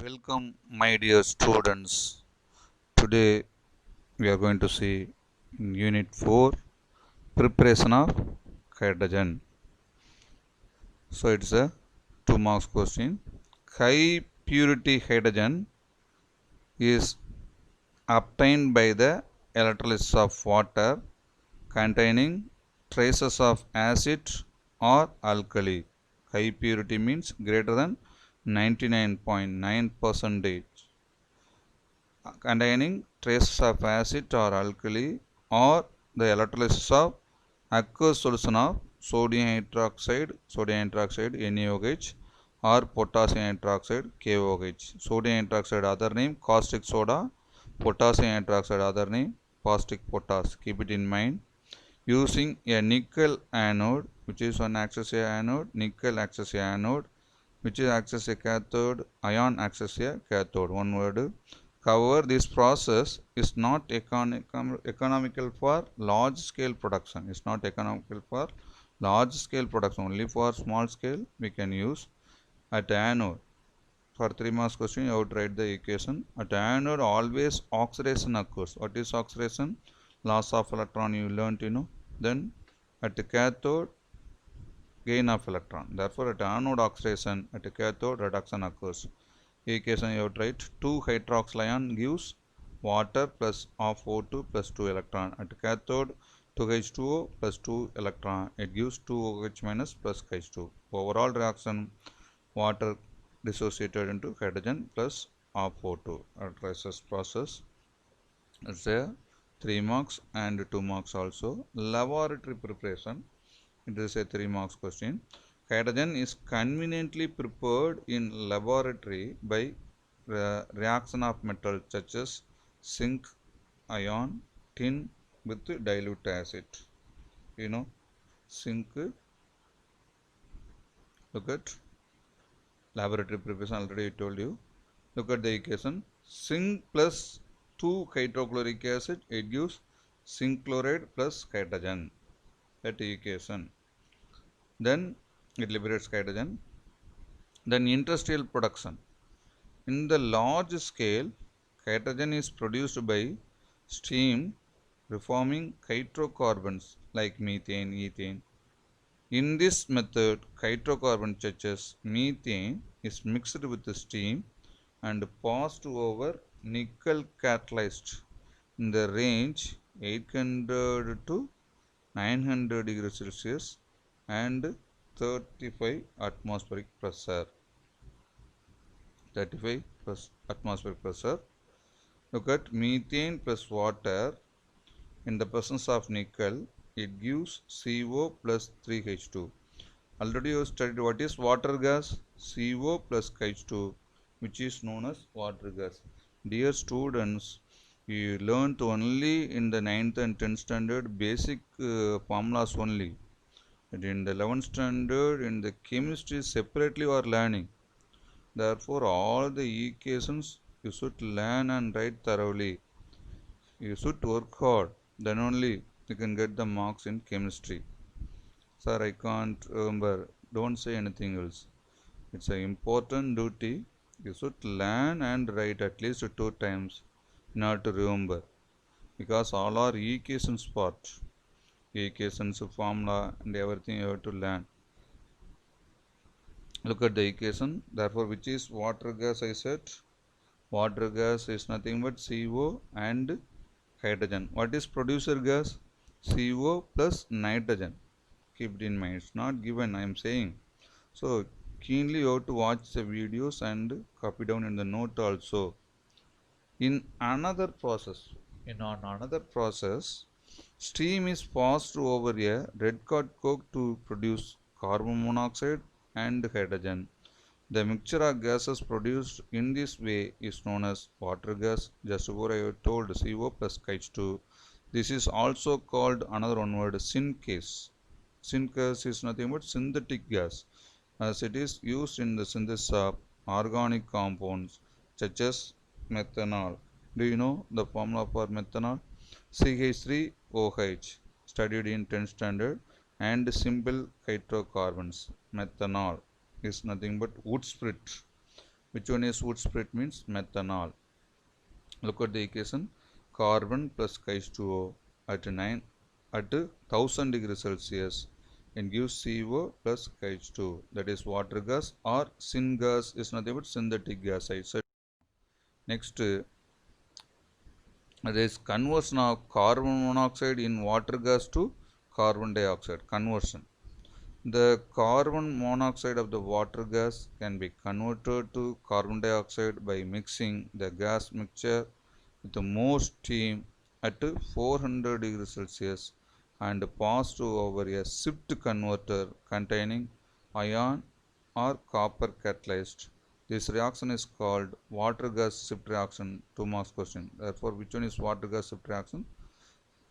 Welcome, my dear students. Today we are going to see in Unit 4 preparation of hydrogen. So it's a 2 marks question. High purity hydrogen is obtained by the electrolysis of water containing traces of acid or alkali. High purity means greater than 99.9% containing traces of acid or alkali or the electrolysis of aqueous solution of sodium hydroxide NaOH or potassium hydroxide KOH. Sodium hydroxide other name caustic soda, potassium hydroxide other name caustic potash. Keep it in mind. Using a nickel anode, which is one access a anode, nickel access a anode, which is access a cathode, ion access a cathode. One word. However, this process is not economical for large scale production. It's not economical for large scale production. Only for small scale we can use. At anode, for 3 marks question, you have to write the equation. At anode, always oxidation occurs. What is oxidation? Loss of electron you learnt, Then at the cathode, gain of electron. Therefore, at anode oxidation, at the cathode reduction occurs. Equation you have to write 2 hydroxyl ion gives water plus of O2 plus 2 electron. At cathode 2H2O plus 2 electron, it gives 2OH minus plus H2. Overall reaction, water dissociated into hydrogen plus of O2. Addresses process. It's a 3 marks and 2 marks also. Laboratory preparation. It is a 3 marks question. Hydrogen is conveniently prepared in laboratory by reaction of metals such as zinc, iron, tin with dilute acid. Zinc, look at laboratory preparation, already I told you. Look at the equation. Zinc plus 2 hydrochloric acid, it gives zinc chloride plus hydrogen. That equation. Then it liberates hydrogen. Then industrial production. In the large scale, hydrogen is produced by steam reforming hydrocarbons like methane, ethane. In this method, hydrocarbon such as methane is mixed with the steam and passed over nickel catalyst in the range 800 to 900 degrees Celsius and 35 atmospheric pressure. 35 plus atmospheric pressure. Look at methane plus water in the presence of nickel, it gives CO plus 3H2. Already you studied what is water gas, CO plus H2, which is known as water gas. Dear students, you learned only in the 9th and 10th standard basic formulas only. And in the 11th standard, in the chemistry separately you are learning. Therefore, all the equations you should learn and write thoroughly. You should work hard, then only you can get the marks in chemistry. Sir, I can't remember. Don't say anything else. It's an important duty. You should learn and write at least 2 times in order to remember. Because all are equations part. Equations, formula and everything you have to learn. Look at the equation. Therefore, which is water gas, I said. Water gas is nothing but CO and hydrogen. What is producer gas? CO plus nitrogen. Keep it in mind. It's not given, I am saying. So, keenly you have to watch the videos and copy down in the note also. In another process, steam is passed over a red hot coke to produce carbon monoxide and hydrogen. The mixture of gases produced in this way is known as water gas. Just before I told CO plus H2. This is also called another one word syngas. Syngas is nothing but synthetic gas, as it is used in the synthesis of organic compounds such as methanol. Do you know the formula for methanol? CH3OH, studied in 10th standard, and simple hydrocarbons. Methanol is nothing but wood spirit. Which one is wood spirit means methanol. Look at the equation. Carbon plus H2O at 1000 degrees Celsius and gives CO plus H2. That is water gas, or syngas is nothing but synthetic gas. I said. Next, there is conversion of carbon monoxide in water gas to carbon dioxide. Conversion. The carbon monoxide of the water gas can be converted to carbon dioxide by mixing the gas mixture with more steam at 400 degrees Celsius and passed over a shift converter containing iron or copper catalyst. This reaction is called water gas shift reaction. 2 marks question. Therefore, which one is water gas shift reaction?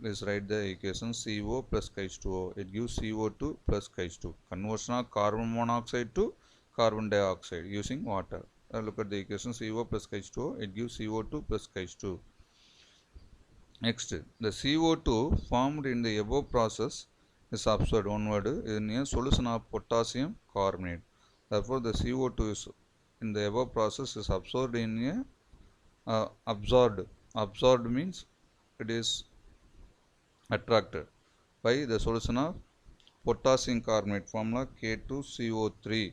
Please write the equation. CO plus H2O. It gives CO2 plus H2. Conversion of carbon monoxide to carbon dioxide using water. Look at the equation. CO plus H2O. It gives CO2 plus H2. Next, the CO2 formed in the above process is absorbed, one word, in a solution of potassium carbonate. Therefore, the CO2 is in the above process is absorbed in a absorbed. Absorbed means it is attracted by the solution of potassium carbonate, formula K2CO3.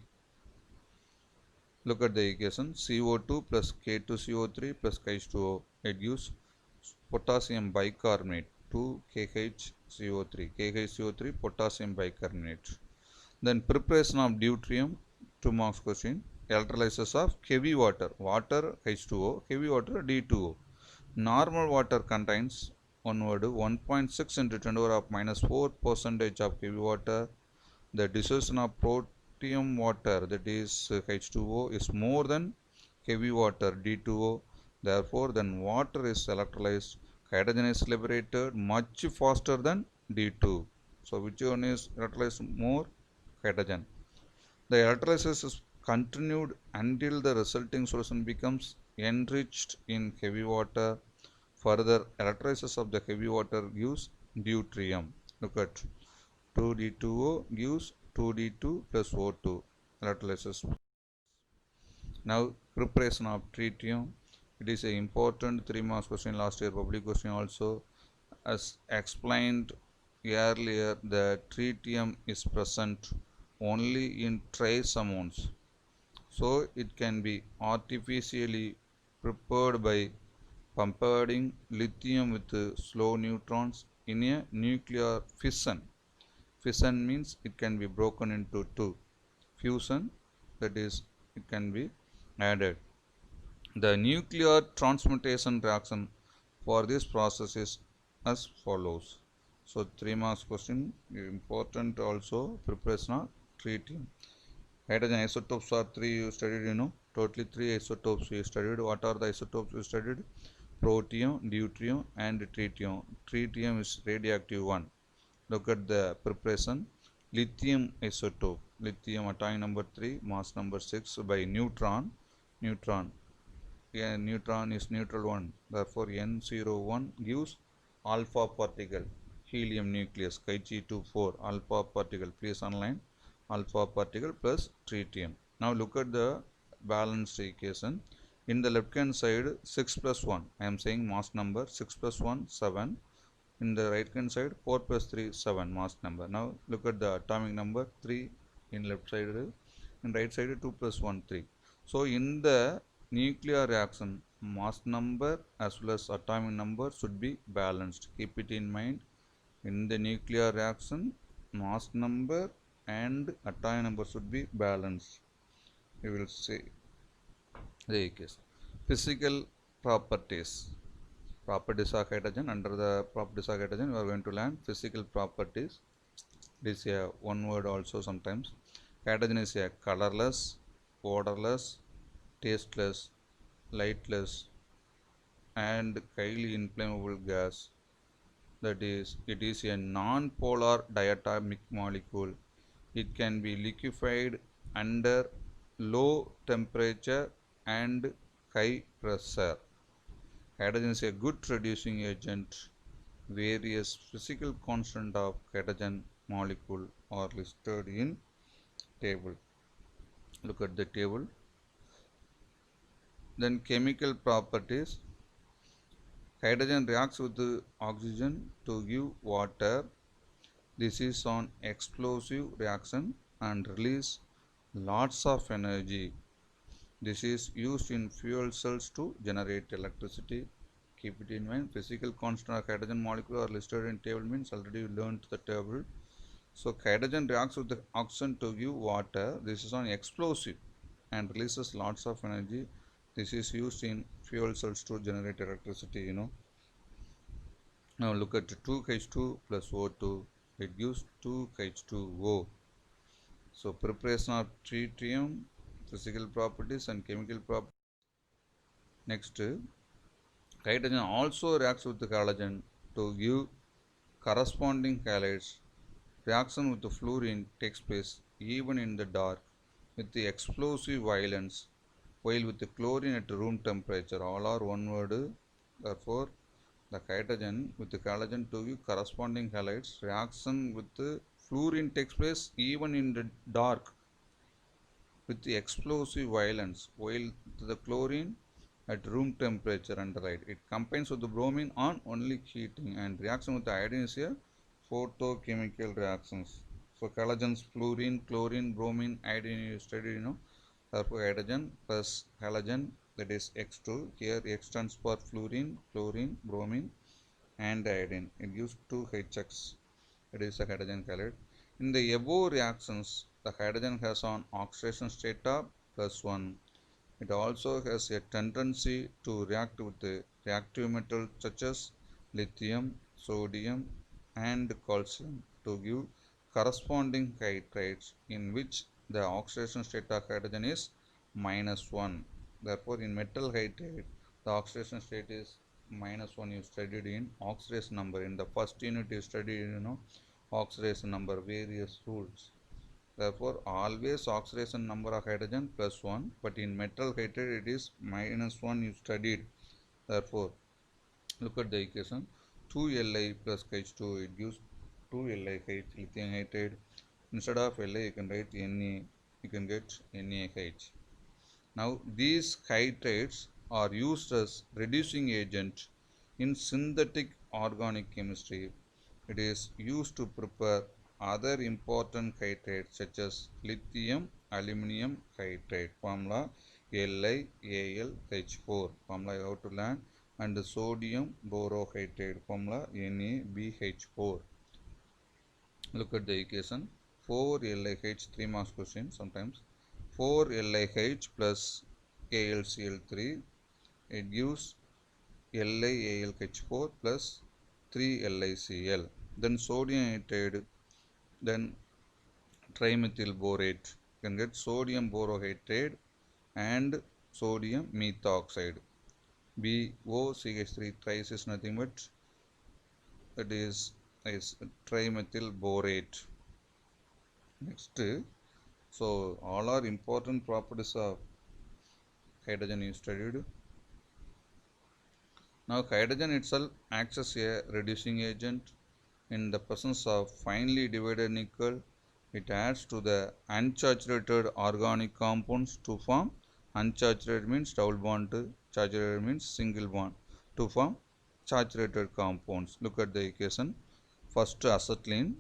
Look at the equation. CO2 plus K2CO3 plus H2O. It gives potassium bicarbonate 2KHCO3. KHCO3 potassium bicarbonate. Then preparation of deuterium. 2 marks question. Electrolysis of heavy water. Water H2O. Heavy water D2O. Normal water contains, one word, 1.6 into 10 to the power of minus 4 percentage of heavy water. The dissolution of protium water, that is H2O, is more than heavy water D2O. Therefore, then water is electrolyzed. Hydrogen is liberated much faster than D2. So, which one is electrolyzed more? Hydrogen. The electrolysis is continued until the resulting solution becomes enriched in heavy water. Further electrolysis of the heavy water gives deuterium. Look at 2D2O gives 2D2 plus O2 electrolysis. Now, preparation of tritium. It is an important 3 marks question, last year public question also. As explained earlier, the tritium is present only in trace amounts. So, it can be artificially prepared by pumping lithium with slow neutrons in a nuclear fission. Fission means it can be broken into two. Fusion, that is, it can be added. The nuclear transmutation reaction for this process is as follows. So, 3 marks question, important also, preparation of tritium. Hydrogen isotopes are 3 you studied, totally 3 isotopes you studied. What are the isotopes you studied? Protium, deuterium and tritium. Tritium is radioactive one. Look at the preparation. Lithium isotope. Lithium atomic number 3, mass number 6 by neutron. Neutron is neutral one. Therefore, N01 gives alpha particle. Helium nucleus, Kg24, alpha particle. Please underline alpha particle plus tritium. Now, look at the balanced equation. In the left hand side, 6 plus 1. I am saying mass number 6 plus 1, 7. In the right hand side, 4 plus 3, 7 mass number. Now, look at the atomic number 3 in left side. In right side, 2 plus 1, 3. So, in the nuclear reaction, mass number as well as atomic number should be balanced. Keep it in mind. In the nuclear reaction, mass number and atomic number should be balanced. We will see the case. Physical properties. Properties of hydrogen. Under the properties of hydrogen, we are going to learn physical properties. This is a one word also sometimes. Hydrogen is a colorless, odorless, tasteless, lightless and highly inflammable gas. That is, it is a non-polar diatomic molecule. It can be liquefied under low temperature and high pressure. Hydrogen is a good reducing agent. Various physical constants of hydrogen molecule are listed in table. Look at the table. Then chemical properties. Hydrogen reacts with the oxygen to give water. This is an explosive reaction and release lots of energy. This is used in fuel cells to generate electricity. Keep it in mind. Physical constant of hydrogen molecule are listed in table means already you learned the table. So hydrogen reacts with the oxygen to give water. This is an explosive and releases lots of energy. This is used in fuel cells to generate electricity. Now look at 2H2 plus O2. It gives 2H2O. So preparation of tritium, physical properties and chemical properties. Next, hydrogen also reacts with the halogen to give corresponding halides. Reaction with the fluorine takes place even in the dark with the explosive violence, while with the chlorine at room temperature. All are one word. Therefore, the hydrogen with the halogen to give corresponding halides. Reaction with the fluorine takes place even in the dark with the explosive violence, while the chlorine at room temperature under light. It combines with the bromine on only heating, and reaction with the iodine is a photochemical reactions. So halogens, fluorine, chlorine, bromine, iodine you studied, Therefore hydrogen plus halogen, that is X2. Here X stands for fluorine, chlorine, bromine and iodine. It gives 2HX. It is a hydrogen halide. In the above reactions, the hydrogen has an oxidation state of +1. It also has a tendency to react with the reactive metals such as lithium, sodium and calcium to give corresponding hydrides in which the oxidation state of hydrogen is -1. Therefore, in metal hydride, the oxidation state is -1. You studied in oxidation number. In the first unit, you studied, oxidation number, various rules. Therefore, always oxidation number of hydrogen +1, but in metal hydride it is -1 you studied. Therefore, look at the equation. 2Li plus H2, it gives 2LiH, lithium hydride. Instead of Li, you can write Na, you can get NaH. Now, these hydrides are used as reducing agent in synthetic organic chemistry. It is used to prepare other important hydrides such as lithium aluminum hydride, formula LiAlH4, formula you have to learn, and sodium borohydride, formula NaBH4. Look at the equation. 4LiH, 3 marks question sometimes. 4LiH plus AlCl3, it gives LiAlH4 plus 3LiCl. Then sodium nitride, then trimethyl borate. You can get sodium borohydride and sodium methoxide. BOCH3 thrice is nothing but that is trimethyl borate. Next, so all are important properties of hydrogen is studied. Now hydrogen itself acts as a reducing agent. In the presence of finely divided nickel, it adds to the unsaturated organic compounds to form, unsaturated means double bond, saturated means single bond, to form saturated compounds. Look at the equation. First acetylene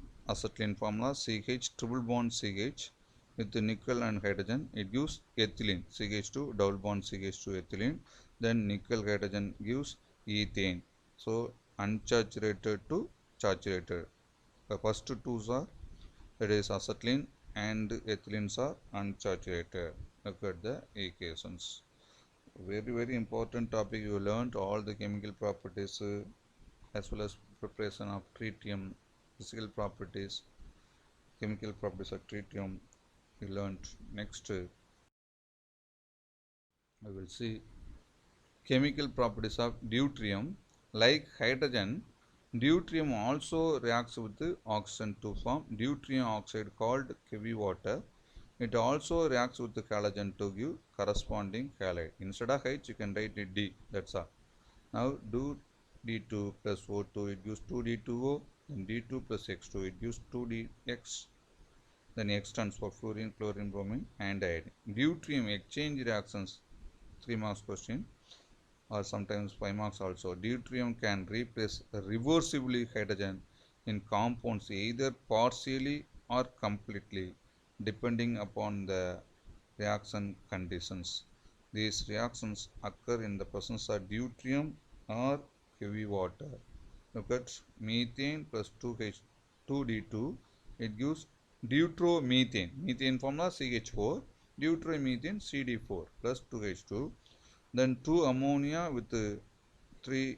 formula CH triple bond CH with the nickel and hydrogen, it gives ethylene, CH2 double bond CH2 ethylene. Then nickel hydrogen gives ethane. So unsaturated to saturated. The first two are, that is acetylene and ethylenes are unsaturated. Look at the equations. Very important topic. You learned all the chemical properties as well as preparation of tritium, physical properties, chemical properties of tritium. You learned. Next, I will see chemical properties of deuterium. Like hydrogen, deuterium also reacts with the oxygen to form deuterium oxide called heavy water. It also reacts with the halogen to give corresponding halide. Instead of H, you can write it D. That's all. Now do D2 plus O2, it gives 2D2O. Then D2 plus X2, it gives 2DX. Then X stands for fluorine, chlorine, bromine, and iodine. Deuterium exchange reactions 3 marks question or sometimes 5 marks also. Deuterium can replace reversibly hydrogen in compounds either partially or completely depending upon the reaction conditions. These reactions occur in the presence of deuterium or heavy water. Look at methane plus 2H2D2. It gives deuteromethane. Methane formula CH4. Deuteromethane CD4 plus 2H2. Then 2 ammonia with 3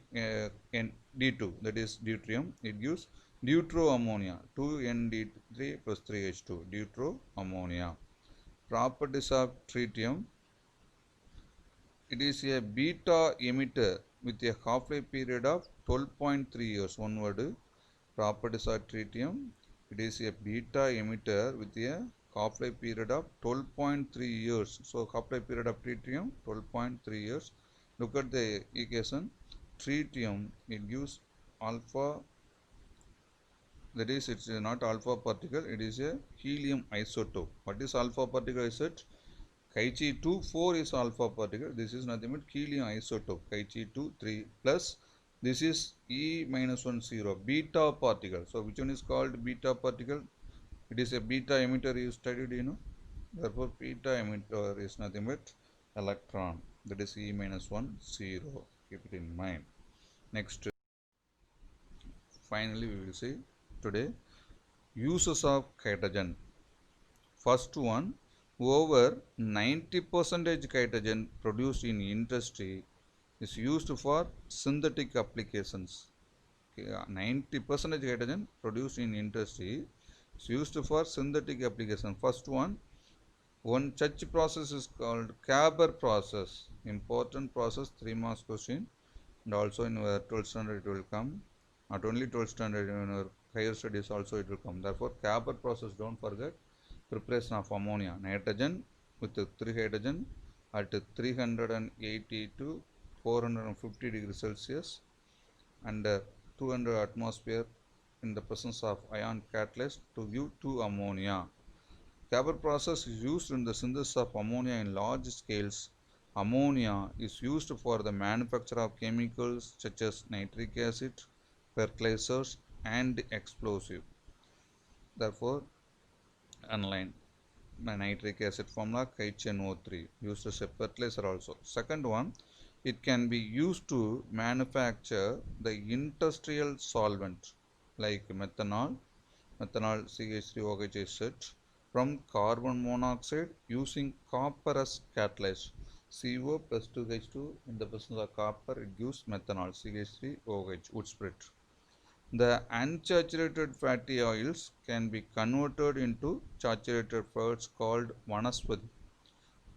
D2, that is deuterium. It gives deuteroammonia 2ND3 plus 3H2 deuteroammonia. Properties of tritium: it is a beta emitter with a half-life period of 12.3 years. One word. Properties of tritium: it is a beta emitter with a half-life period of 12.3 years. So half-life period of tritium 12.3 years. Look at the equation. Tritium, it gives alpha, that is it's not alpha particle, it is a helium isotope. What is alpha particle? I said Chi2 4 is alpha particle. This is nothing but helium isotope. Chi2 3 plus this is E-1 0 beta particle. So which one is called beta particle? It is a beta emitter you studied, you know. Therefore beta emitter is nothing but electron, that is E-1 0. Keep it in mind. Next, finally we will see today uses of hydrogen. First one, over 90% hydrogen produced in industry is used for synthetic applications. 90% hydrogen produced in industry is used for synthetic application. First one such process is called Haber process. Important process, 3 marks question, and also in our 12th standard it will come. Not only 12th standard, in our higher studies also it will come. Therefore, Haber process, don't forget. Preparation of ammonia, nitrogen with 3 hydrogen at 380 to 450 degrees Celsius and 200 atmosphere in the presence of ion catalyst to give 2 ammonia. Haber process is used in the synthesis of ammonia in large scales. Ammonia is used for the manufacture of chemicals such as nitric acid, fertilizers and explosive. Therefore, analyze nitric acid formula HNO3 used as a fertilizer also. Second one, it can be used to manufacture the industrial solvent like methanol CH3OH set from carbon monoxide using copper as catalyst. CO plus 2H2 in the presence of copper, it gives methanol CH3OH, wood spirit. The unsaturated fatty oils can be converted into saturated fats called vanaspati.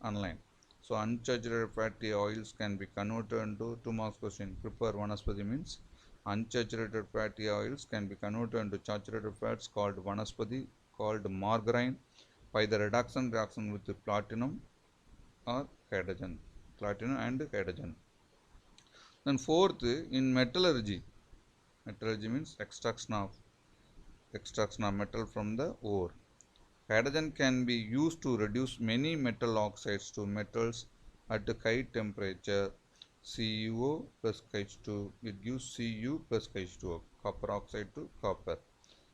Online. So unsaturated fatty oils can be converted into 2 marks question. Prepare vanaspati means unsaturated fatty oils can be converted into saturated fats called vanaspati, called margarine, by the reduction reaction with platinum or hydrogen. Platinum and hydrogen. Then fourth, in metallurgy. Metallurgy means extraction of metal from the ore. Hydrogen can be used to reduce many metal oxides to metals at high temperature. CuO plus H2, it gives Cu plus H2O, copper oxide to copper.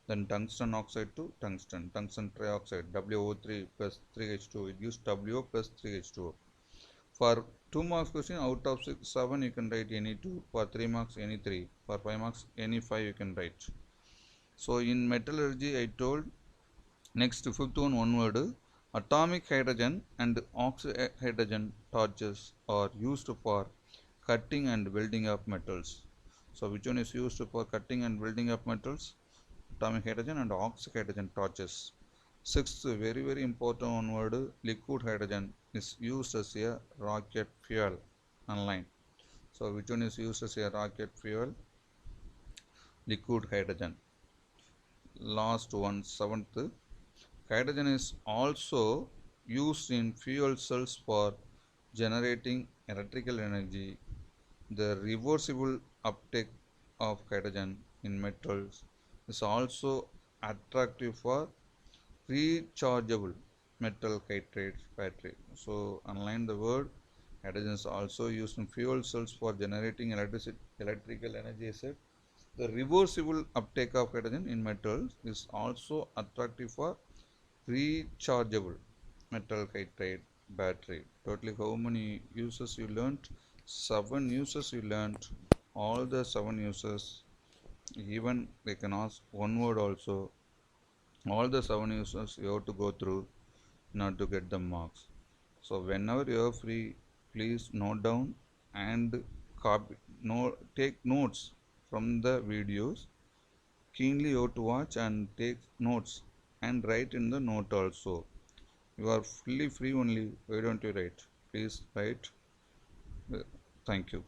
Then tungsten oxide to tungsten, tungsten trioxide, WO3 plus 3H2, it gives WO plus 3H2O. For 2 marks question, out of 7 you can write any 2, for 3 marks any 3, for 5 marks any 5 you can write. So in metallurgy I told. Next, fifth one word, atomic hydrogen and oxyhydrogen torches are used for cutting and welding of metals. So which one is used for cutting and welding of metals? Atomic hydrogen and oxyhydrogen torches. Sixth, very important one word, liquid hydrogen is used as a rocket fuel. Online. So which one is used as a rocket fuel? Liquid hydrogen. Last one, seventh, hydrogen is also used in fuel cells for generating electrical energy. The reversible uptake of hydrogen in metals is also attractive for rechargeable metal hydrate battery. So underline the word Hydrogen is also used in fuel cells for generating electrical energy. I said the reversible uptake of hydrogen in metals is also attractive for rechargeable metal hydride battery. Totally, how many uses you learned? 7 uses you learned. All the 7 uses, even they can ask one word also. All the 7 uses you have to go through not to get the marks. So whenever you are free, please note down and copy, take notes from the videos. Keenly you have to watch and take notes and write in the note also. You are fully free only. Why don't you write? Please write. Thank you.